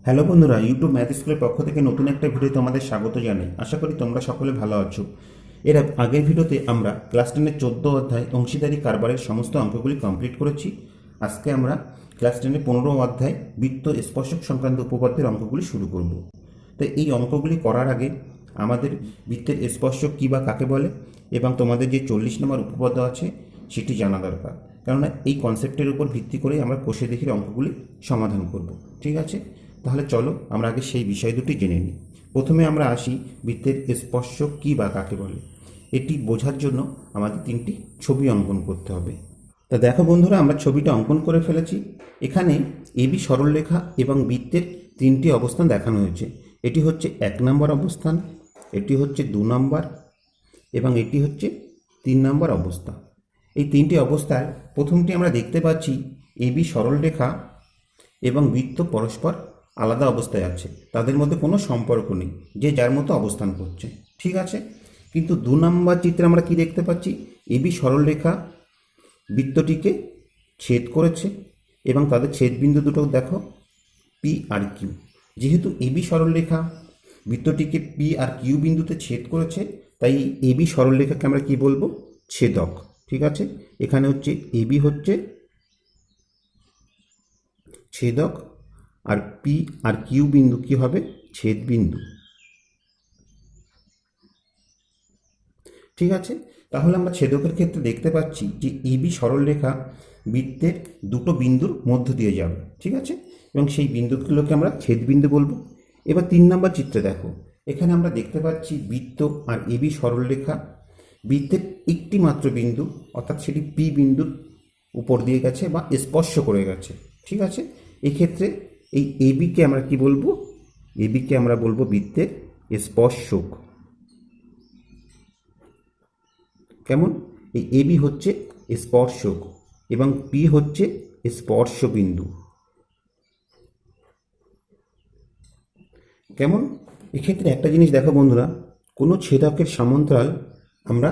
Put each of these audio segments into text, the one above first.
Hello বন্ধুরা, YouTube math স্কুলের পক্ষ থেকে নতুন একটা ভিডিও তোমাদের স্বাগত জানাই। আশা করি তোমরা সকলে ভালো আছো। এর আগের ভিডিওতে আমরা ক্লাস 10-এর 14 অধ্যায় অংশীদারি কারবারের সমস্ত অঙ্কগুলি কমপ্লিট করেছি। আজকে আমরা ক্লাস 10-এর 15 অধ্যায় বৃত্ত স্পর্শক সংক্রান্ত উপপাদ্যের অঙ্কগুলি শুরু করব। তো এই অঙ্কগুলি করার আগে আমাদের বৃত্তের স্পর্শক কী বা কাকে বলে এবং তোমাদের যে 40 নম্বর উপপাদ্য আছে সেটি জানা দরকার, কেননা এই কনসেপ্টের উপর ভিত্তি করেই আমরা কষে দেখির অঙ্কগুলি সমাধান করব। ঠিক আছে, তাহলে চলো আমরা আগে সেই বিষয় দুটি জেনে নিই। প্রথমে আমরা আসি বৃত্তের স্পর্শক কী বা কাকে বলে। এটি বোঝার জন্য আমাদের তিনটি ছবি অঙ্কন করতে হবে। তা দেখো বন্ধুরা, আমরা ছবিটা অঙ্কন করে ফেলেছি। এখানে এবি সরলরেখা এবং বৃত্তের তিনটি অবস্থান দেখানো হয়েছে। এটি হচ্ছে 1 নম্বর অবস্থান, এটি হচ্ছে 2 নম্বর এবং এটি হচ্ছে 3 নম্বর অবস্থা। এই তিনটি অবস্থায় প্রথমটি আমরা দেখতে পাচ্ছি এবি সরলরেখা এবং বৃত্ত পরস্পর আলাদা অবস্থায় আছে, তাদের মধ্যে কোনো সম্পর্ক নেই, যে যার মতো অবস্থান করছে। ঠিক আছে, কিন্তু 2 নম্বর চিত্রে আমরা কি দেখতে পাচ্ছি? এবি সরলরেখা বৃত্তটিকে ছেদ করেছে এবং তাদের ছেদবিন্দু দুটো দেখো, পি আর কিউ। যেহেতু এবি সরলরেখা বৃত্তটিকে পি আর কিউ বিন্দুতে ছেদ করেছে, তাই এবি সরলরেখাকে আমরা কি বলবো? ছেদক। ঠিক আছে, এখানে হচ্ছে এবি হচ্ছে ছেদক আর পি আর কিউ বিন্দু কি হবে? ছেদ বিন্দু। ঠিক আছে, তাহলে আমরা ছেদকের ক্ষেত্রে দেখতে পাচ্ছি যে এবি সরলরেখা বৃত্তের দুটো বিন্দুর মধ্য দিয়ে যাবে। ঠিক আছে, এবং সেই বিন্দুগুলোকে আমরা ছেদবিন্দু বলবো। এবার 3 নম্বর চিত্রে দেখো, এখানে আমরা দেখতে পাচ্ছি বৃত্ত আর এবি সরলরেখা বৃত্তের একটি মাত্র বিন্দু, অর্থাৎ সেটি পি বিন্দুর উপর দিয়ে গেছে বা স্পর্শ করে গেছে। ঠিক আছে, এক্ষেত্রে এই এবিকে আমরা কি বলবো? এবিকে আমরা বলবো বৃত্তের স্পর্শক। কেমন? এই এবি হচ্ছে স্পর্শক এবং পি হচ্ছে স্পর্শ বিন্দু। কেমন? এক্ষেত্রে একটা জিনিস দেখো বন্ধুরা, কোনো ছেদকের সমান্তরাল আমরা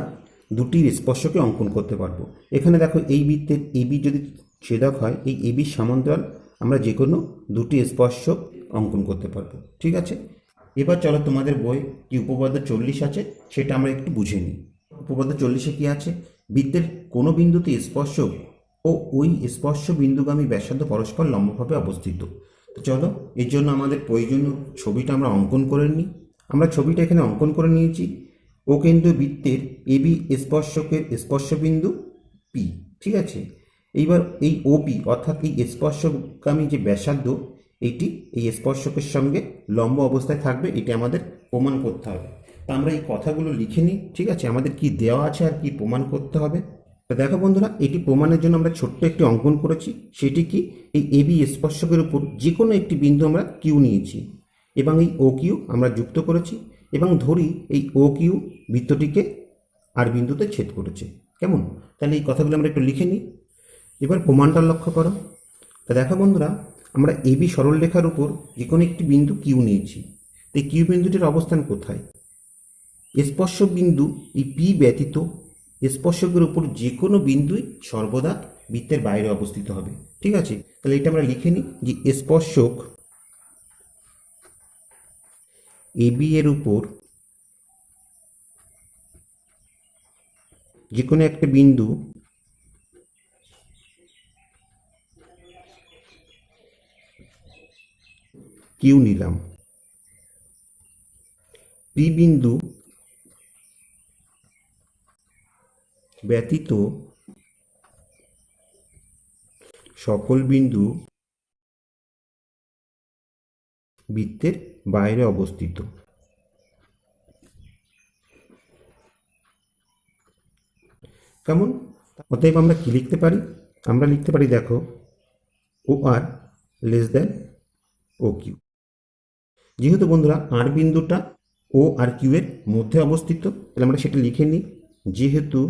দুটি স্পর্শকে অঙ্কন করতে পারবো। এখানে দেখো, এই বৃত্তের এবি যদি ছেদক হয়, এই এবির সমান্তরাল আমরা যে কোনো দুটি স্পর্শক অঙ্কন করতে পারবো। ঠিক আছে, এবার চলো তোমাদের বই কি উপপাদ্য 40 আছে সেটা আমরা একটু বুঝে নিই। উপপাদ্য 40-এ কি আছে? বৃত্তের কোনো বিন্দুতে স্পর্শক ও ওই স্পর্শ বিন্দুগামী ব্যাসার্ধ পরস্পর লম্বভাবে অবস্থিত। তো চলো, এর জন্য আমাদের প্রয়োজনীয় ছবিটা আমরা অঙ্কন করে নিই। আমরা ছবিটা এখানে অঙ্কন করে নিয়েছি। ও কেন্দ্র বৃত্তের এবি স্পর্শকের স্পর্শবিন্দু পি। ঠিক আছে, এইবার এই ওপি অর্থাৎ এই স্পর্শগামী যে ব্যাসার্ধ, এইটি এই স্পর্শকের সঙ্গে লম্ব অবস্থায় থাকবে, এটি আমাদের প্রমাণ করতে হবে। তা আমরা এই কথাগুলো লিখে নিই। ঠিক আছে, আমাদের কি দেওয়া আছে আর কি প্রমাণ করতে হবে। তো দেখো বন্ধুরা, এটি প্রমাণের জন্য আমরা ছোট্ট একটি অঙ্কন করেছি। সেটি কি? এই এবি স্পর্শকের উপর যে কোনো একটি বিন্দু আমরা কিউ নিয়েছি এবং এই ও কিউ আমরা যুক্ত করেছি এবং ধরি এই ও কিউ বৃত্তটিকে আর বিন্দুতে ছেদ করেছে। কেমন? তাহলে এই কথাগুলো আমরা একটু লিখে নিই। এবার প্রমাণটা লক্ষ্য করো। তা দেখো বন্ধুরা, আমরা এবি সরলরেখার উপর যে কোনো একটি বিন্দু কিউ নিয়েছি। তো এই কিউ বিন্দুটির অবস্থান কোথায়? স্পর্শ বিন্দু এই পি ব্যতীত স্পর্শকের উপর যে কোনো বিন্দুই সর্বদা বৃত্তের বাইরে অবস্থিত হবে। ঠিক আছে, তাহলে এটা আমরা লিখে নিই যে স্পর্শক এবি এর উপর যে কোনো একটা বিন্দু কিউ নিলাম। পি বিন্দু ব্যতীত সকল বিন্দু বৃত্তের বাইরে অবস্থিত। কেমন? অতএব আমরা কি লিখতে পারি? আমরা লিখতে পারি, দেখো, ও আর লেস দেন ও কিউ। যেহেতু বন্ধুরা আর বিন্দুটা ও আর কিউ এর মধ্যে অবস্থিত, তাহলে আমরা সেটা লিখে নিই। যেহেতু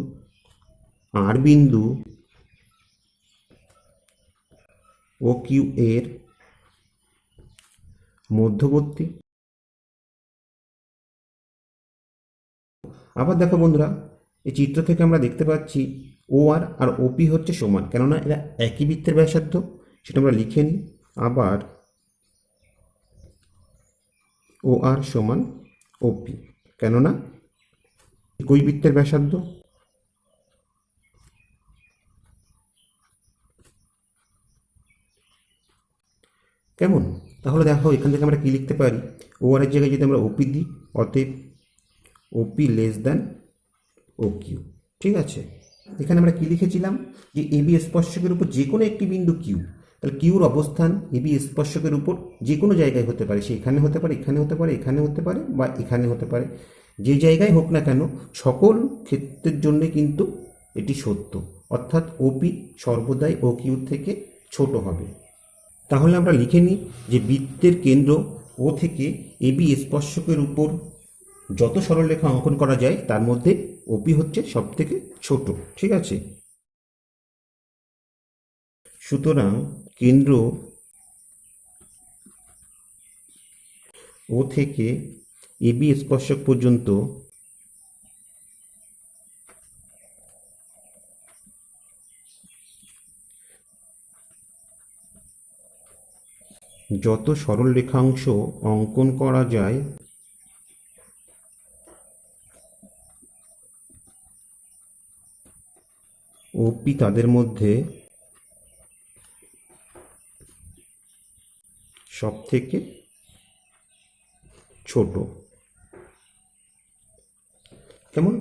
আর বিন্দু ও কিউ এর মধ্যবর্তী। আবার দেখো বন্ধুরা, এই চিত্র থেকে আমরা দেখতে পাচ্ছি ও আর ওপি হচ্ছে সমান, কেননা এরা একই বৃত্তের ব্যাসার্ধ। সেটা আমরা লিখে নিই। আবার ও আর সমান ওপি, কেননা একই বৃত্তের ব্যাসার্ধ। কেমন? তাহলে দেখো এখান থেকে আমরা কি লিখতে পারি, ও আর এর জায়গায় যদি আমরা ওপি দিই, অতএব ওপি লেস দ্যান ও কিউ। ঠিক আছে, এখানে আমরা কি লিখেছিলাম যে এবি স্পর্শকের উপর যে কোনো একটি বিন্দু কিউ, তাহলে কিউর অবস্থান এবি স্পর্শকের উপর যে কোনো জায়গায় হতে পারে, সে এখানে হতে পারে, এখানে হতে পারে, এখানে হতে পারে, বা এখানে হতে পারে, যে জায়গায় হোক না কেন সকল ক্ষেত্রের জন্য কিন্তু এটি সত্য, অর্থাৎ ওপি সর্বদাই ও কিউর থেকে ছোট হবে। তাহলে আমরা লিখে নিই যে বৃত্তের কেন্দ্র ও থেকে এবি স্পর্শকের উপর যত সরলরেখা অঙ্কন করা যায় তার মধ্যে ওপি হচ্ছে সব থেকে ছোট। ঠিক আছে, সুতরাং কেন্দ্র ও থেকে এবি স্পর্শক পর্যন্ত যত সরল রেখাংশ অঙ্কন করা যায় ওপি তাদের মধ্যে সব থেকে ছোট। কেমন?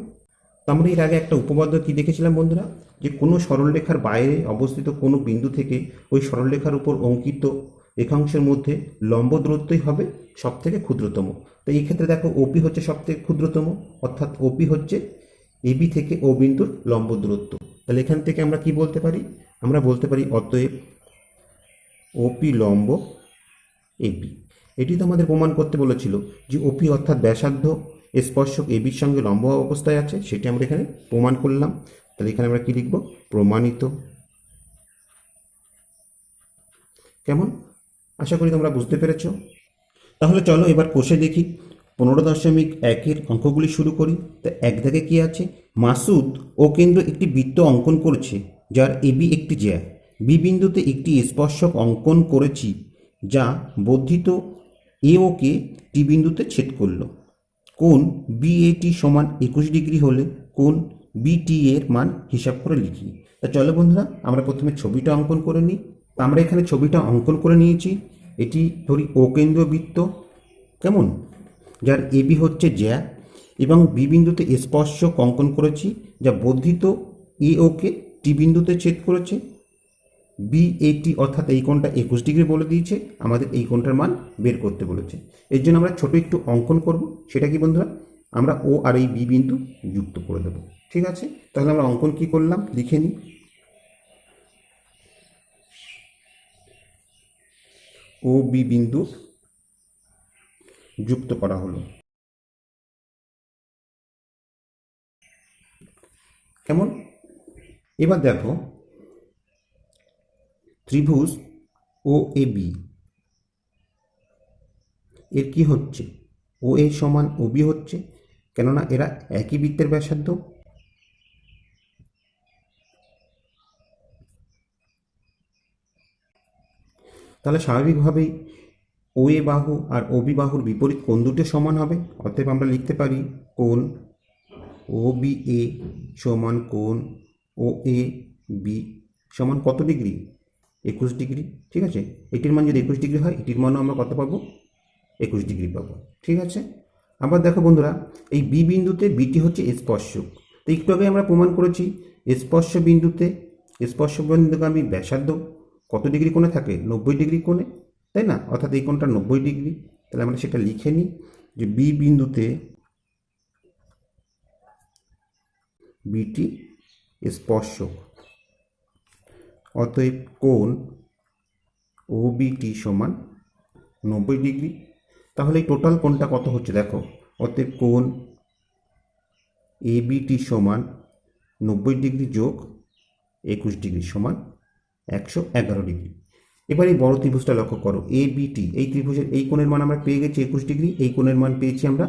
আমরা এর আগে একটা উপপাদ্য কি দেখেছিলাম বন্ধুরা, যে কোনো সরলরেখার বাইরে অবস্থিত কোনো বিন্দু থেকে ওই সরলরেখার উপর অঙ্কিত রেখাংশের মধ্যে লম্ব দূরত্বই হবে সব থেকে ক্ষুদ্রতম। তো এই ক্ষেত্রে দেখো ওপি হচ্ছে সব থেকে ক্ষুদ্রতম, অর্থাৎ ওপি হচ্ছে এবি থেকে ও বিন্দুর লম্ব দূরত্ব। তাহলে এখান থেকে আমরা কি বলতে পারি, আমরা বলতে পারি অতএব ওপি লম্ব এবি। এটি তো আমাদের প্রমাণ করতে বলেছিল যে ওপি অর্থাৎ ব্যাসার্ধ স্পর্শক এবির সঙ্গে লম্ব অবস্থায় আছে, সেটি আমরা এখানে প্রমাণ করলাম। তাহলে এখানে আমরা কি লিখব, প্রমাণিত। কেমন? আশা করি তোমরা বুঝতে পেরেছ। তাহলে চলো এবার কষে দেখি 15.1 অঙ্কগুলি শুরু করি। তা এক দাগে কি আছে, মাসুদ ও কেন্দ্র একটি বৃত্ত অঙ্কন করেছে যার এবি একটি জ্যা, বি বিন্দুতে একটি স্পর্শক অঙ্কন করেছি যা বর্ধিত এ ওকে টি বিন্দুতে ছেদ করল। কোণ বিএটি সমান 21 ডিগ্রি হলে কোণ বিটি এর মান হিসাব করে লিখি। তা চলো বন্ধুরা আমরা প্রথমে ছবিটা অঙ্কন করে নিই। আমরা এখানে ছবিটা অঙ্কন করে নিয়েছি। এটি ধরি ও কেন্দ্র বৃত্ত, কেমন, যার এবি হচ্ছে জ্যা, এবং বি বিন্দুতে স্পর্শক অঙ্কন করেছি যা বর্ধিত এ ওকে টি বিন্দুতে ছেদ করেছে। বিএটি অর্থাৎ এই কোণটা 21 ডিগ্রি বলে দিয়েছে, আমাদের এই কোণটার মান বের করতে বলেছে। এর জন্য আমরা ছোট একটু অঙ্কন করব, সেটা কি বন্ধুরা, আমরা ও আর এই বি বিন্দু যুক্ত করে দেব। ঠিক আছে, তাহলে আমরা অঙ্কন কি করলাম লিখে নিই। ও বি বিন্দু যুক্ত করা হলো। কেমন? এবার দেখো ত্রিভুজ ও এ বি এর কি হচ্ছে, ও এ সমান ও বি হচ্ছে, কেননা এরা একই বৃত্তের ব্যাসার্ধ। তাহলে স্বাভাবিকভাবেই ও এ বাহু আর ও বি বাহুর বিপরীত কোণ দুটো সমান হবে। অতএব আমরা লিখতে পারি কোণ ও বি এ সমান কোণ ও এ বি সমান কত ডিগ্রি, 21 ডিগ্রি। ঠিক আছে, এটির মান যদি 21 ডিগ্রি হয় এটির মানও আমরা কত পাবো, 21 ডিগ্রি পাবো। ঠিক আছে, আবার দেখো বন্ধুরা এই বি বিন্দুতে বিটি হচ্ছে স্পর্শক। তো একটু আগে আমরা প্রমাণ করেছি স্পর্শ বিন্দুতে স্পর্শবিন্দুগামী ব্যাসার্ধ কত ডিগ্রি কোণে থাকে, 90 ডিগ্রি কোণে, তাই না, অর্থাৎ এই কোণটা 90 ডিগ্রি। তাহলে আমরা সেটা লিখে নিই যে বি বিন্দুতে বিটি স্পর্শক, অতএব কোণ ও বিটি সমান 90 ডিগ্রি। তাহলে এই টোটাল কোণটা কত হচ্ছে দেখো, অতএব কোণ এ বিটি সমান 90 ডিগ্রি যোগ 21 ডিগ্রি সমান 111 ডিগ্রি। এবার এই বড় ত্রিভুজটা লক্ষ্য করো, এ বিটি, এই ত্রিভুজের এই কোণের মান আমরা পেয়ে গেছি 21 ডিগ্রি, এই কোণের মান পেয়েছি আমরা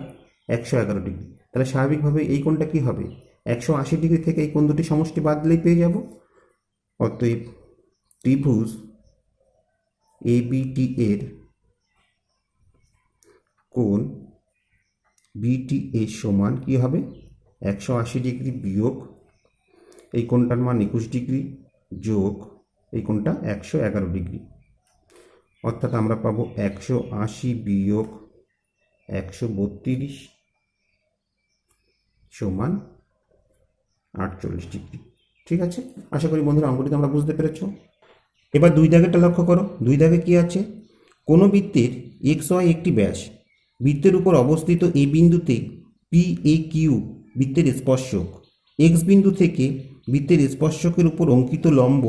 111 ডিগ্রি। তাহলে স্বাভাবিকভাবে এই কোণটা কি হবে, 180 ডিগ্রি থেকে এই কোণ দুটি সমষ্টি বাদ দিলেই পেয়ে যাব। অতএব ত্রিভুজ এ বিটি এর কোণ বিটিএ সমান কী হবে 180 ডিগ্রি বিয়োগ এই কোণটার মান 21 ডিগ্রি যোগ এই কোণটা 111 ডিগ্রি, অর্থাৎ আমরা পাবো 180 বিয়োগ 132 সমান 48 ডিগ্রি। ঠিক আছে, আশা করি বন্ধুরা অঙ্কটি তোমরা বুঝতে পেরেছো। এবার দুই দাগেরটা লক্ষ্য করো। দুই দাগে কি আছে? কোনো বৃত্তের এক্স ওয়াই একটি ব্যাস, বৃত্তের উপর অবস্থিত এ বিন্দুতে পি এ কিউ বৃত্তের স্পর্শক, এক্স বিন্দু থেকে বৃত্তের স্পর্শকের উপর অঙ্কিত লম্ব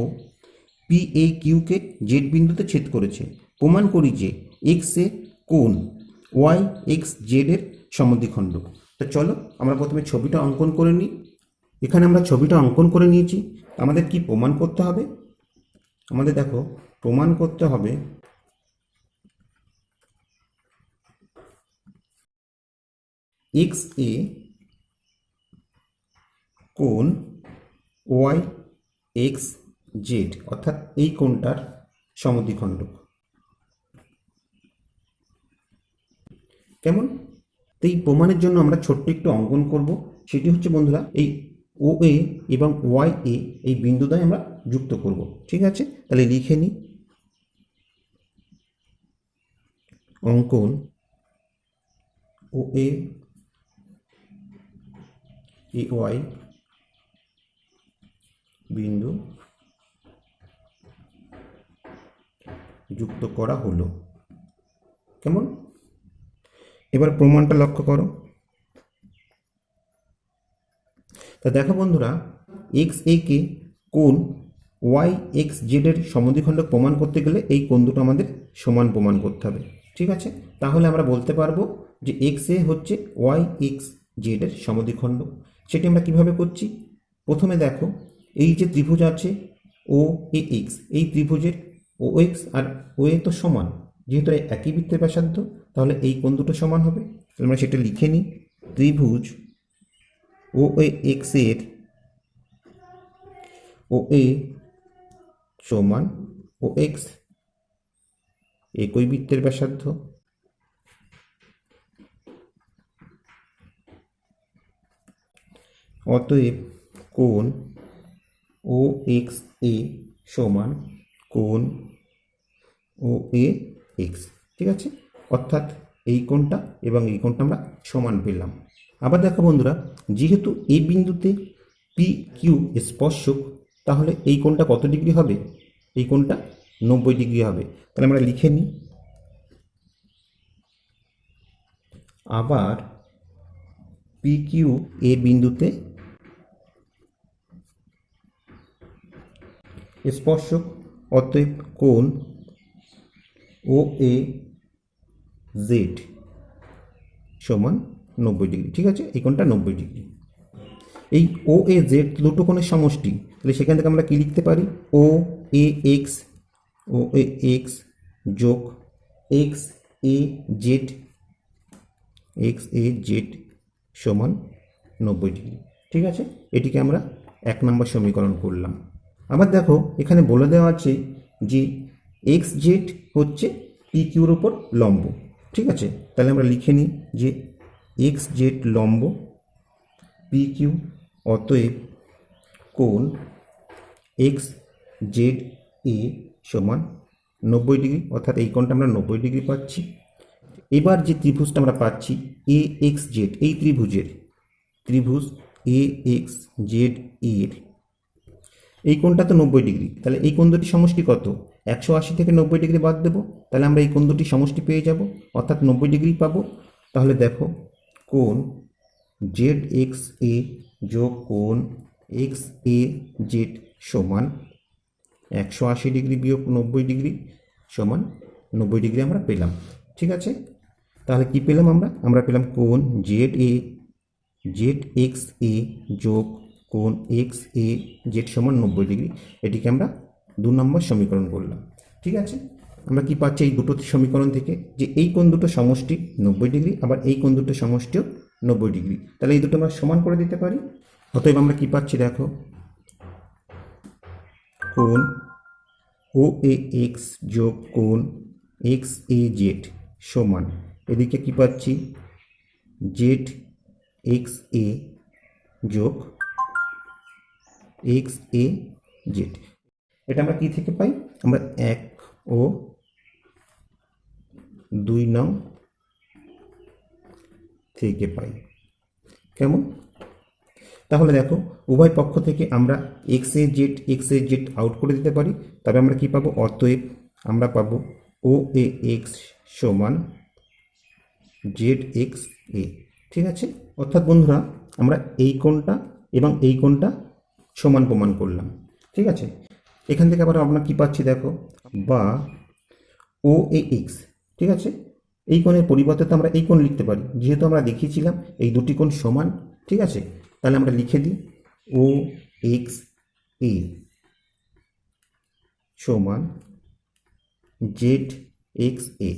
পি এ কিউকে জেড বিন্দুতে ছেদ করেছে। প্রমাণ করি যে এক্স এ কোণ ওয়াই এক্স জেড এর সমদ্বিখণ্ড। তো চলো আমরা প্রথমে ছবিটা অঙ্কন করে নিই। এখানে আমরা ছবিটা অঙ্কন করে নিয়েছি। আমাদের কি প্রমাণ করতে হবে? আমাদের দেখো প্রমাণ করতে হবে এক্স এ কোণ ওয়াই এক্স জেড, অর্থাৎ এই কোণটার সমদ্বিখণ্ড। কেমন? তো এই প্রমাণের জন্য আমরা ছোট্ট একটু অঙ্কন করব। সেটি হচ্ছে বন্ধুরা এই ও এ এবং ওয়াই এ এই বিন্দুদ্বয় আমরা যুক্ত করব। ঠিক আছে, তাহলে লিখে নিই। অঙ্কন ও এ ওয়াই বিন্দু যুক্ত করা হলো। কেমন? এবার প্রমাণটা লক্ষ্য করো। তা দেখো বন্ধুরা, এক্স এ কে কোণ ওয়াই এক্স জেড এর সমদ্বিখণ্ড প্রমাণ করতে গেলে এই কোণ দুটো আমাদের সমান প্রমাণ করতে হবে। ঠিক আছে, তাহলে আমরা বলতে পারবো যে এক্স এ হচ্ছে ওয়াই এক্স জেড এর সমদ্বিখণ্ড। সেটি আমরা কিভাবে করছি? প্রথমে দেখো, এই যে ত্রিভুজ আছে ও এ এক্স, এই ত্রিভুজের ও এক্স আর ও এ তো সমান, যেহেতু একই বৃত্তের ব্যাসার্ধ, তাহলে এই কোণ দুটো সমান হবে। তাহলে আমরা সেটা লিখে নিই। ত্রিভুজ ও এ এক্স এর ও এ সমান ও এক্স, একই বৃত্তের ব্যাসার্ধ। অতএব কোণ ও এক্স এ সমান কোণ ও এ এক্স। ঠিক আছে, অর্থাৎ এই কোণটা এবং এই কোণটা আমরা সমান পেলাম। আবার দেখো বন্ধুরা, যেহেতু এই বিন্দুতে পি কিউ স্পর্শক, তাহলে এই কোণটা কত ডিগ্রি হবে? এই কোণটা 90 ডিগ্রি হবে। তাহলে আমরা লিখে নিই। আবার পি কিউ এ বিন্দুতে স্পর্শক, অতএব কোণ ও এ জেড সমান 90 ডিগ্রি। ঠিক আছে, এই কোণটা 90 ডিগ্রি। এই ও এ জেড দুটো কোণের সমষ্টি, তাহলে সেখান থেকে আমরা কি লিখতে পারি? ও এ এক্স যোগ এক্স এ জেড সমান 90 ডিগ্রি। ঠিক আছে, এটিকে আমরা 1 নম্বর সমীকরণ করলাম। আবার দেখো, এখানে বলে দেওয়া আছে যে এক্স জেড হচ্ছে পি কিউর ওপর লম্ব। ঠিক আছে, তাহলে আমরা লিখে নিই যে এক্স জেড লম্ব পি কিউ, অতএব কোণ এক্স জেড এ সমান 90 ডিগ্রি, অর্থাৎ এই কোণটা আমরা 90 ডিগ্রি পাচ্ছি। এবার যে ত্রিভুজটা আমরা পাচ্ছি এ এক্স জেড, এই ত্রিভুজ এ এক্স জেড এর এই কোণটা তো 90 ডিগ্রি, তাহলে এই কোণ দুটি সমষ্টি কত? 180 থেকে 90 ডিগ্রি বাদ দেবো, তাহলে আমরা এই কোণ দুটি সমষ্টি পেয়ে যাব, অর্থাৎ 90 ডিগ্রি পাবো। তাহলে দেখো, কোণ জেড এক্স এ যোগ কোণ এক্স এ জেড সমান 180 ডিগ্রি বিয়োগ 90 ডিগ্রি সমান 90 ডিগ্রি আমরা পেলাম। ঠিক আছে, তাহলে কি পেলাম? আমরা পেলাম কোণ জেড এক্স এ যোগ কোণ এক্স এ জেড সমান 90 ডিগ্রি। এটিকে আমরা 2 নম্বর সমীকরণ করলাম। ঠিক আছে, আমরা কি পাচ্ছি এই দুটো সমীকরণ থেকে? যে এই কোণ দুটো সমষ্টি 90 ডিগ্রি, আবার এই কোণ দুটো সমষ্টিও 90 ডিগ্রি। তাহলে এই দুটো আমরা সমান করে দিতে পারি। অতএব আমরা কি পাচ্ছি দেখো, কোণ ও এ এক্স যোগ কোণ এক্স এ জেড সমান এদিকে কি পাচ্ছি, জেড এক্স এ যোগ এক্স এ জেড। এটা আমরা কি থেকে পাই, আমরা 1 ও 2 নং থেকে পাই। কেমন? তাহলে দেখো উভয় পক্ষ থেকে আমরা এক্স এ জেড আউট করে দিতে পারি। তবে আমরা কি পাবো, অতএব আমরা পাবো ও এ এক্স সমান জেড এক্স এ। ঠিক আছে, অর্থাৎ বন্ধুরা আমরা এই কোণটা এবং এই কোণটা সমান প্রমাণ করলাম। ঠিক আছে, এখান থেকে আবার আমরা কি পাচ্ছি দেখো, বা ও এ এক্স। ঠিক আছে, এই কোণের পরিবর্তে তো আমরা এই কোণ লিখতে পারি, যেহেতু আমরা দেখিয়েছিলাম এই দুটি কোণ সমান। ঠিক আছে, তাহলে আমরা লিখে দিই ও এক্স এ সমান জেড এক্স এ।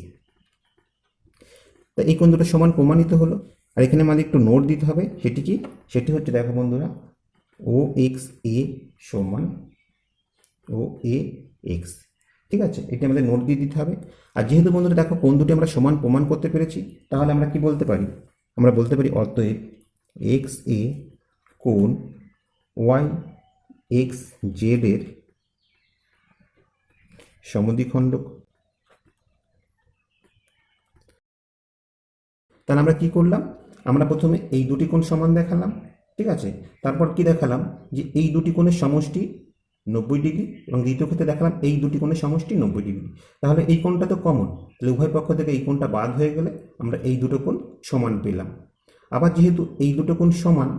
তা এই কোণ দুটো সমান প্রমাণিত হলো। আর এখানে আমাদের একটু নোট দিতে হবে, সেটি হচ্ছে দেখো বন্ধুরা, ও এক্স এ সমান ও এ এক্স। ঠিক আছে, এটি আমাদের নোট দিয়ে দিতে হবে। আর যেহেতু বন্ধুরা দেখো কোণ দুটি আমরা সমান প্রমাণ করতে পেরেছি, তাহলে আমরা কি বলতে পারি, আমরা বলতে পারি অতএব এক্স এ কোণ ওয়াই এক্স জেড এর সমদ্বিখণ্ডক। তাহলে আমরা কি করলাম, আমরা প্রথমে এই দুটি কোণ সমান দেখালাম। ঠিক আছে, তারপর কি দেখালাম, যে এই দুটি কোণের সমষ্টি 90 ডিগ্রি, এবং দ্বিতীয় ক্ষেত্রে দেখালাম এই দুটি কোণের সমষ্টি 90 ডিগ্রি। তাহলে এই কোণটা তো কমন, তাহলে উভয় পক্ষ থেকে এই কোণটা বাদ হয়ে গেলে আমরা এই দুটো কোণ সমান পেলাম। আবার যেহেতু এই দুটো কোণ সমান,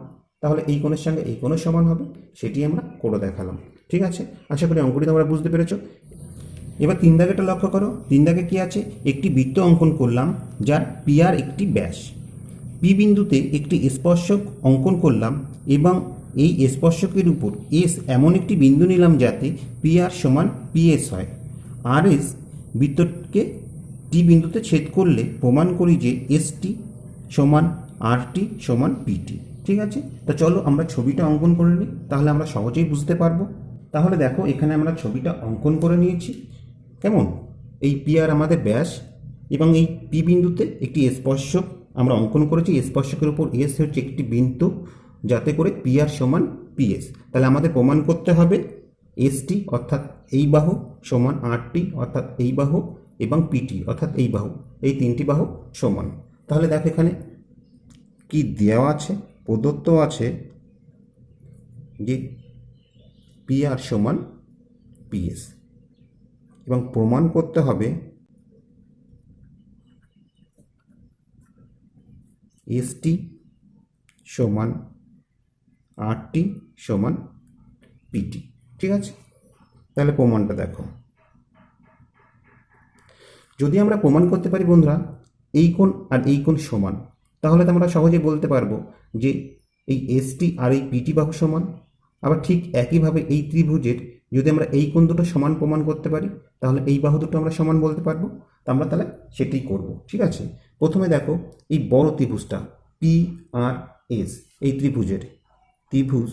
তাহলে এই কোণের সঙ্গে এই কোণের সমান হবে, সেটি আমরা করে দেখালাম। ঠিক আছে, আশা করি অঙ্কটি তোমরা বুঝতে পেরেছো। এবার 3 দাগেটা লক্ষ্য করো। 3 দাগে কি আছে, একটি বৃত্ত অঙ্কন করলাম যার পি আর একটি ব্যাস। পি বিন্দুতে একটি স্পর্শক অঙ্কন করলাম এবং এই স্পর্শকের উপর এস এমন একটি বিন্দু নিলাম যাতে পি আর সমান পি এস হয়। আর এস বৃত্তকে টি বিন্দুতে ছেদ করলে প্রমাণ করি যে এস টি সমান আর টি সমান পিটি। ঠিক আছে, তা চলো আমরা ছবিটা অঙ্কন করে নিই, তাহলে আমরা সহজেই বুঝতে পারবো। তাহলে দেখো এখানে আমরা ছবিটা অঙ্কন করে নিয়েছি। কেমন, এই পি আর আমাদের ব্যাস এবং এই পি বিন্দুতে একটি স্পর্শক আমরা অঙ্কন করেছি। স্পর্শকের উপর এস হচ্ছে একটি বিন্দু যাতে করে পি আর সমান পি এস। তাহলে আমাদের প্রমাণ করতে হবে এস টি অর্থাৎ এই বাহু সমান আর টি অর্থাৎ এই বাহু এবং পিটি অর্থাৎ এই বাহু, এই তিনটি বাহু সমান। তাহলে দেখো এখানে কি দেওয়া আছে, প্রদত্ত আছে যে পি আর সমান পি এস, এবং প্রমাণ করতে হবে এস টি সমান আর টি সমান পিটি। ঠিক আছে, তাহলে প্রমাণটা দেখো। যদি আমরা প্রমাণ করতে পারি বন্ধুরা এই কোণ আর এই কোণ সমান, তাহলে তো আমরা সহজেই বলতে পারবো যে এই এস টি আর এই পিটি বাহু সমান। আবার ঠিক একইভাবে এই ত্রিভুজের যদি আমরা এই কোণ দুটো সমান প্রমাণ করতে পারি, তাহলে এই বাহু দুটো আমরা সমান বলতে পারবো। তা আমরা তাহলে সেটাই করব। ঠিক আছে, প্রথমে দেখো এই বড় ত্রিভুজটা পি আর এস, এই ত্রিভুজ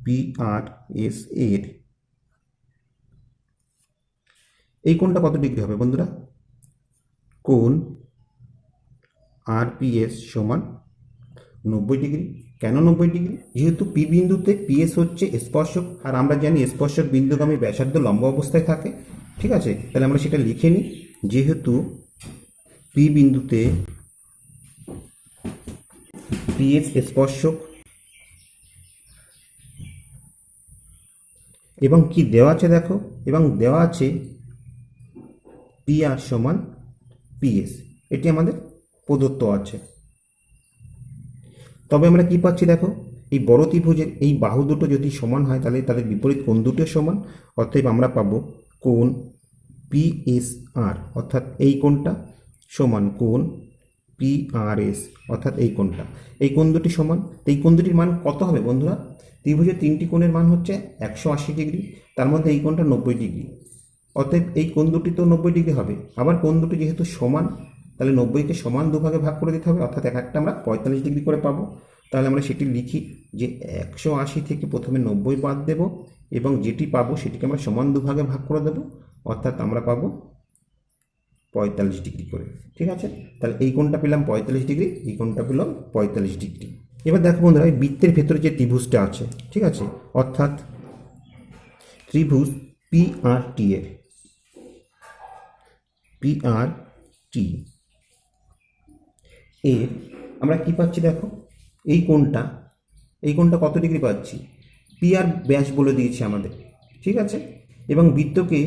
পি আর এস এর এই কোণটা কত ডিগ্রি হবে বন্ধুরা, কোণ আর পি এস সমান 90 ডিগ্রি। কেন 90 ডিগ্রি, যেহেতু পি বিন্দুতে পি এস হচ্ছে স্পর্শক, আর আমরা জানি স্পর্শক বিন্দুগামী ব্যাসার্ধ লম্ব অবস্থায় থাকে। ঠিক আছে, তাহলে আমরা সেটা লিখে নিই, যেহেতু পি বিন্দুতে পি এস স্পর্শক এবং কি দেওয়া আছে দেখো, এবং দেওয়া আছে পি আর সমান পি এস, এটি আমাদের প্রদত্ত আছে। তবে আমরা কি পাচ্ছি দেখো, এই বড় ত্রিভুজের এই বাহু দুটো যদি সমান হয় তাহলে তাদের বিপরীত কোণ দুটো সমান। অতএব আমরা পাবো কোণ পি এস আর অর্থাৎ এই কোণটা সমান কোণ পি আর এস অর্থাৎ এই কোণটা, এই কোণ দুটি সমান। এই কোণ দুটির মান কত হবে বন্ধুরা, ত্রিভুজের তিনটি কোণের মান হচ্ছে 180 ডিগ্রি, তার মধ্যে এই কোণটা 90 ডিগ্রি। অতএব এই কোণ দুটি তো 90 ডিগ্রি হবে। আবার কোণ দুটি যেহেতু সমান, তাহলে 90কে সমান দুভাগে ভাগ করে দিতে হবে, অর্থাৎ এক একটা আমরা 45 ডিগ্রি করে পাবো। তাহলে আমরা সেটি লিখি যে 180 থেকে প্রথমে 90 বাদ দেব, এবং যেটি পাবো সেটিকে আমরা সমান দুভাগে ভাগ করে দেব, অর্থাৎ আমরা পাবো 45 ডিগ্রি করে। ঠিক আছে, তাহলে এই কোণটা পেলাম 45 ডিগ্রি, এই কোণটা পেলাম 45 ডিগ্রি। এবার দেখো বন্ধুরা, এই বৃত্তের ভেতরে যে ত্রিভুজটা আছে, ঠিক আছে, অর্থাৎ ত্রিভুজ PRT এর PRT এর আমরা কি পাচ্ছি দেখো, এই কোণটা কত ডিগ্রি পাচ্ছি, PR ব্যাস বলে দিয়েছে আমাদের। ঠিক আছে, এবং বৃত্তকে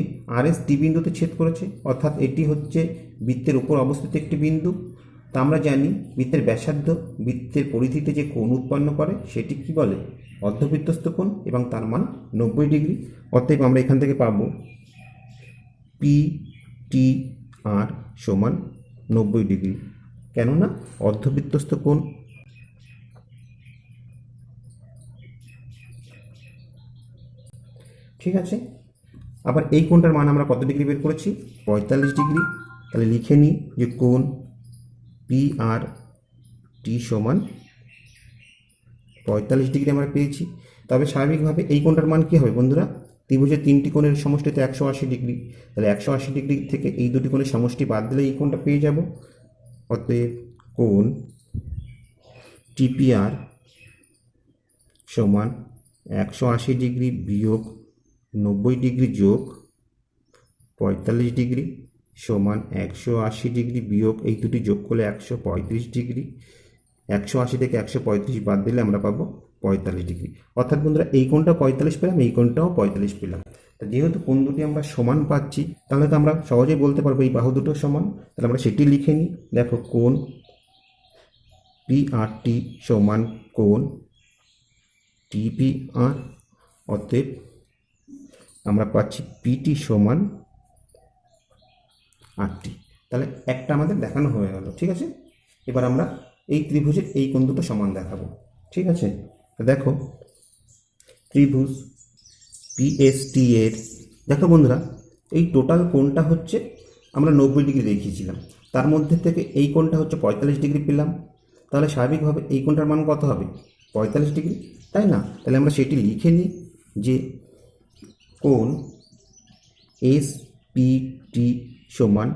RS ডি বিন্দুতে ছেদ করেছে, অর্থাৎ এটি হচ্ছে বৃত্তের উপর অবস্থিত একটি বিন্দু। তা আমরা জানি বৃত্তের ব্যাসার্ধ বৃত্তের পরিধিতে যে কোণ উৎপন্ন করে সেটি কি বলে, অর্ধবৃত্তস্থ কোণ, এবং তার মান 90 ডিগ্রি। অতএব আমরা এখান থেকে পাবো PTR সমান 90 ডিগ্রি, কেননা অর্ধবৃত্তস্থ কোণ। ঠিক আছে, আবার এই কোণটার মান আমরা কত ডিগ্রি বের করেছি, 45 ডিগ্রি। তাহলে লিখে নিই যে কোণ PRT সমান 45 ডিগ্রি আমরা পেয়েছি। তবে স্বাভাবিকভাবে এই কোণটার মান কী হবে বন্ধুরা, ত্রিভুজের তিনটি কোণের সমষ্টিতে 180 ডিগ্রি, তাহলে 180 ডিগ্রি থেকে এই দুটি কোণের সমষ্টি বাদ দিলে এই কোণটা পেয়ে যাব। অতএব কোণ TPR সমান 180 ডিগ্রি বিয়োগ 90 ডিগ্রি যোগ 45 ডিগ্রি সমান 180 ডিগ্রি বিয়োগ এই দুটি যোগ করলে 135 ডিগ্রি। 180 থেকে 135 বাদ দিলে আমরা পাবো 45 ডিগ্রি। অর্থাৎ বন্ধুরা এই কোণটা 45 পেলাম, এই কোণটাও 45 পেলাম। তা যেহেতু কোণ দুটি আমরা সমান পাচ্ছি, তাহলে তো আমরা সহজেই বলতে পারবো এই বাহু দুটো সমান। তাহলে আমরা সেটি লিখে নিই। দেখো কোণ PRT সমান কোণ TPR, অতএব আমরা পাচ্ছি PT সমান RT। তাহলে একটা আমাদের দেখানো হয়ে গেল। ঠিক আছে, এবার আমরা এই ত্রিভুজের এই কোণ দুটো সমান দেখাবো। ঠিক আছে, দেখো ত্রিভুজ PST এর, দেখো বন্ধুরা এই টোটাল কোণটা হচ্ছে আমরা 90 ডিগ্রি দেখিয়েছিলাম, তার মধ্যে থেকে এই কোণটা হচ্ছে 45 ডিগ্রি পেলাম। তাহলে স্বাভাবিকভাবে এই কোণটার মান কত হবে, 45 ডিগ্রি, তাই না? তাহলে আমরা সেটি লিখে নিই যে কোণ SPT সমান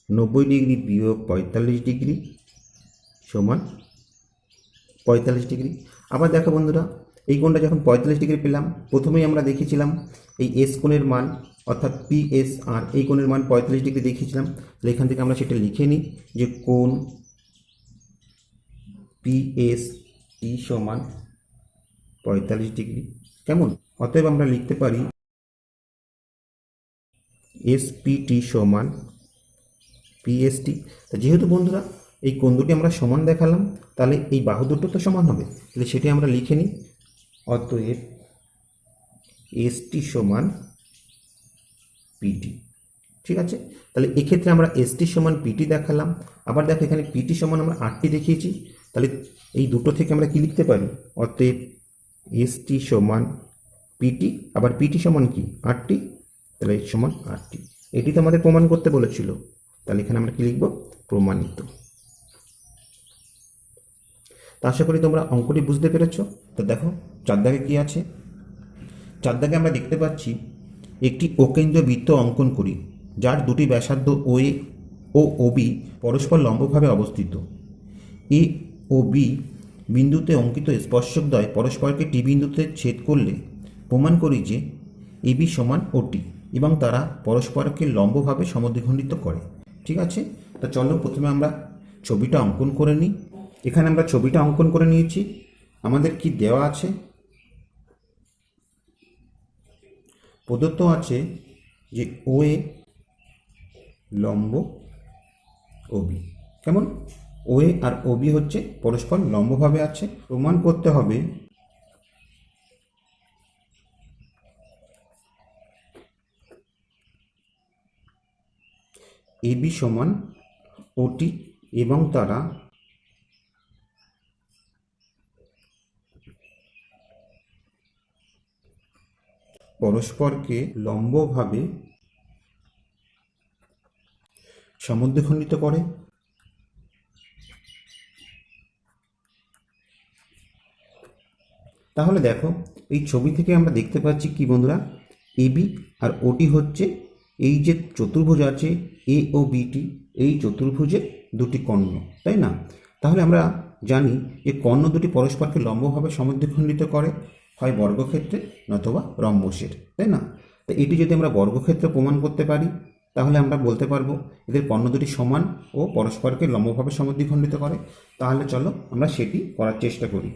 90 ডিগ্রি বিয়োগ 45 ডিগ্রি সমান 45 ডিগ্রি। আবার দেখো বন্ধুরা, এই কোণটা যখন 45 ডিগ্রি পেলাম, প্রথমেই আমরা দেখিয়েছিলাম এই এস কোণের মান, অর্থাৎ PSR এই কোণের মান 45 ডিগ্রি দেখিয়েছিলাম। তাহলে এখান থেকে আমরা সেটা লিখে নিই যে কোণ PST সমান 45 ডিগ্রি। কেমন? অতএব আমরা লিখতে পারি SPT সমান PST। যেহেতু বন্ধুরা এই কোণ দুটি আমরা সমান দেখালাম, তাহলে এই বাহু দুটো তো সমান হবে, তাহলে সেটি আমরা লিখে নিই। অতএব ST সমান PT। ঠিক আছে, তাহলে এক্ষেত্রে আমরা ST সমান PT দেখালাম। আবার দেখো এখানে PT সমান আমরা RT দেখিয়েছি, তাহলে এই দুটো থেকে আমরা কি লিখতে পারি, অতএব ST সমান PT, আবার PT সমান কি RT, তাহলে সমান RT। এটি তো আমাদের প্রমাণ করতে বলেছিল, তাহলে এখানে আমরা কি লিখব, প্রমাণিত। তা আশা করি তোমরা অঙ্কটি বুঝতে পেরেছ। তো দেখো চার দাগে কি আছে, চার দাগে আমরা দেখতে পাচ্ছি একটি অকেন্দ্রীয় বৃত্ত অঙ্কন করি, যার দুটি ব্যাসার্ধ OA ও OB পরস্পর লম্বভাবে অবস্থিত। A ও B বিন্দুতে অঙ্কিত স্পর্শকদ্বয় পরস্পরকে T বিন্দুতে ছেদ করলে প্রমাণ করি যে AB সমান OT এবং তারা পরস্পরকে লম্বভাবে সমদ্বিখণ্ডিত করে। ঠিক আছে, তা চলো প্রথমে আমরা ছবিটা অঙ্কন করে নিই। এখানে আমরা ছবিটা অঙ্কন করে নিয়েছি। আমাদের কি দেওয়া আছে, প্রদত্ত আছে যে OA লম্ব OB। কেমন? OA আর OB হচ্ছে পরস্পর লম্বভাবে আছে। প্রমাণ করতে হবে AB সমান OT এবং তারা পরস্পরকে লম্বভাবে সমদ্বিখণ্ডিত করে। তাহলে দেখো এই ছবি থেকে আমরা দেখতে পাচ্ছি কি বন্ধুরা, AB আর OT হচ্ছে এই যে চতুর্ভুজ আছে এ ও বিটি, এই চতুর্ভুজের দুটি কর্ণ, তাই না? তাহলে আমরা জানি যে কর্ণ দুটি পরস্পরকে লম্বভাবে সমদ্বিখণ্ডিত করে, হয় বর্গক্ষেত্রে নতুবা রম্বসের, তাই না? তো এটি যদি আমরা বর্গক্ষেত্রে প্রমাণ করতে পারি তাহলে আমরা বলতে পারবো এদের কর্ণ দুটি সমান ও পরস্পরকে লম্বভাবে সমদ্বিখণ্ডিত করে। তাহলে চলো আমরা সেটি করার চেষ্টা করি।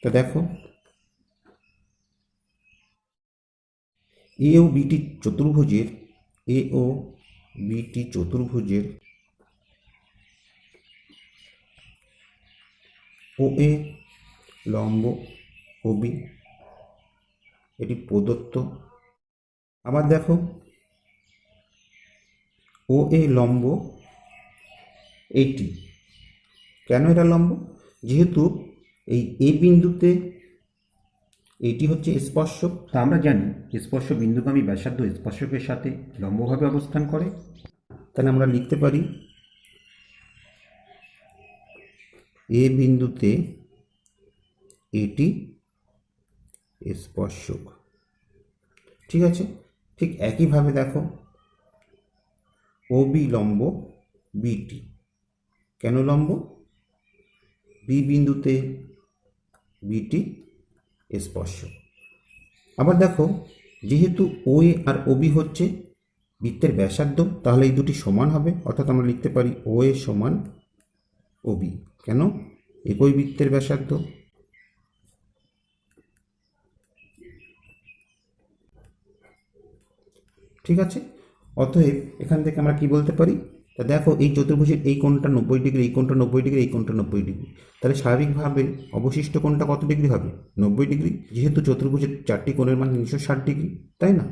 তো দেখো, এ ও বিটি চতুর্ভুজের ও এ লম্ব ও বি এটি প্রদত্ত। আবার দেখো, ও এ লম্ব এইটি, কেন এটা লম্ব? যেহেতু এই এ বিন্দুতে এইটি হচ্ছে স্পর্শক। তা আমরা জানি স্পর্শ বিন্দুগামী ব্যাসার্ধ স্পর্শকের সাথে লম্বভাবে অবস্থান করে। তাহলে আমরা লিখতে পারি এ বিন্দুতে এটি স্পর্শক। ঠিক আছে, ঠিক একইভাবে দেখো, ও বি লম্ব বিটি, কেন লম্ব? বি বিন্দুতে বিটি স্পর্শক। আবার দেখো, যেহেতু ও এ আর ও বি হচ্ছে বৃত্তের ব্যাসার্ধ, তাহলে এই দুটি সমান হবে, অর্থাৎ আমরা লিখতে পারি ও এ সমান ও বি, কেন? একই বৃত্তের ব্যাসার্ধ। ঠিক আছে, অতএব এখান থেকে আমরা কি বলতে পারি? তা দেখো, এই চতুর্ভুজের এই কোণটা 90 ডিগ্রি, এই কোণটা 90 ডিগ্রি, এই কোণটা 90 ডিগ্রি, তাহলে স্বাভাবিকভাবে অবশিষ্ট কোণটা কত ডিগ্রি হবে? 90 ডিগ্রি, যেহেতু চতুর্ভুজের চারটি কোণের মান 360 ডিগ্রি, তাই না?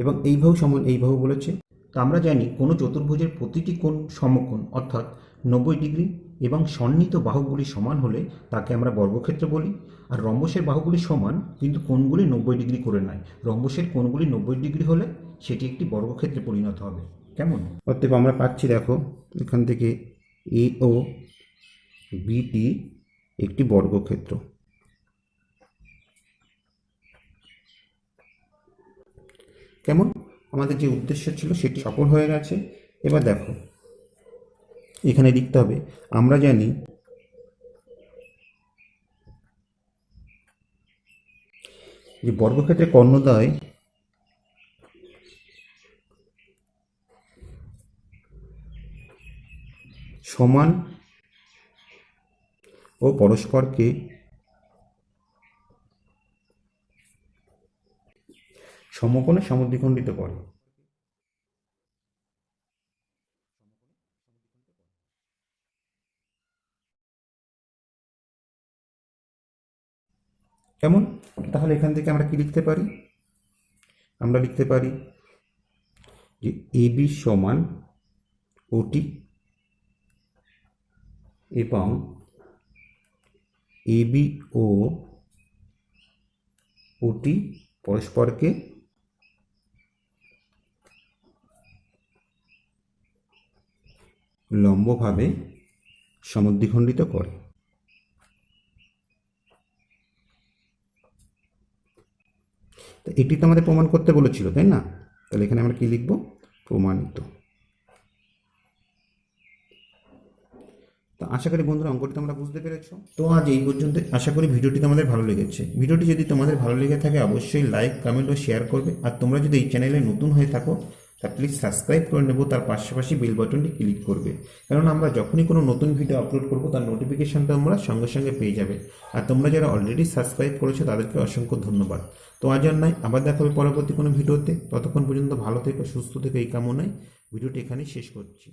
এবং এই বাহু সমান এই বাহু বলেছে। তো আমরা জানি কোনো চতুর্ভুজের প্রতিটি কোণ সমকোণ, অর্থাৎ 90 ডিগ্রি, এবং সন্নিহিত বাহুগুলি সমান হলে তাকে আমরা বর্গক্ষেত্র বলি। আর রম্বসের বাহুগুলি সমান কিন্তু কোণগুলি 90 ডিগ্রি করে নয়, রম্বসের কোণগুলি 90 ডিগ্রি হলে সেটি একটি বর্গক্ষেত্রে পরিণত হবে। কেমন? অতএব আমরা পাচ্ছি, দেখো এখান থেকে এ ও বিটি একটি বর্গক্ষেত্র। কেমন? আমাদের যে উদ্দেশ্য ছিল সেটি সফল হয়ে গেছে। এবার দেখো, এখানে লিখতে হবে, আমরা জানি যে বর্গক্ষেত্রে কর্ণদ্বয় সমান ও পরস্পরকে সমকোণে সমদ্বিখণ্ডিত করে। কেমন? তাহলে এখান থেকে আমরা কি লিখতে পারি? আমরা লিখতে পারি যে এ বি সমান ওটি এবং এ বি ও ওটি পরস্পরকে লম্বভাবে সমদ্বিখণ্ডিত করে। তো এটি তো আমাদের প্রমাণ করতে বলেছিল, তাই না? তাহলে এখানে আমরা কি লিখব? প্রমাণিত। তো আশা করি বন্ধুরা অঙ্কটি তোমরা বুঝতে পেরেছো। তো আজ এই পর্যন্ত। আশা করি ভিডিওটি তোমাদের ভালো লেগেছে। ভিডিওটি যদি তোমাদের ভালো লেগে থাকে অবশ্যই লাইক, কমেন্ট ও শেয়ার করবে। আর তোমরা যদি এই চ্যানেলে নতুন হয়ে থাকো তা প্লিজ সাবস্ক্রাইব করে নেবো, তার পাশাপাশি বেল বাটনটি ক্লিক করবে, কারণ আমরা যখনই কোনো নতুন ভিডিও আপলোড করব তার নোটিফিকেশান তোমরা সঙ্গে সঙ্গে পেয়ে যাবে। আর তোমরা যারা অলরেডি সাবস্ক্রাইব করেছো তাদেরকে অসংখ্য ধন্যবাদ। তো আজ আর নয়, আবার দেখা হবে পরবর্তী কোনো ভিডিওতে। ততক্ষণ পর্যন্ত ভালো থেকো, সুস্থ থেকো, এই কামনায় ভিডিওটি এখানেই শেষ করছি।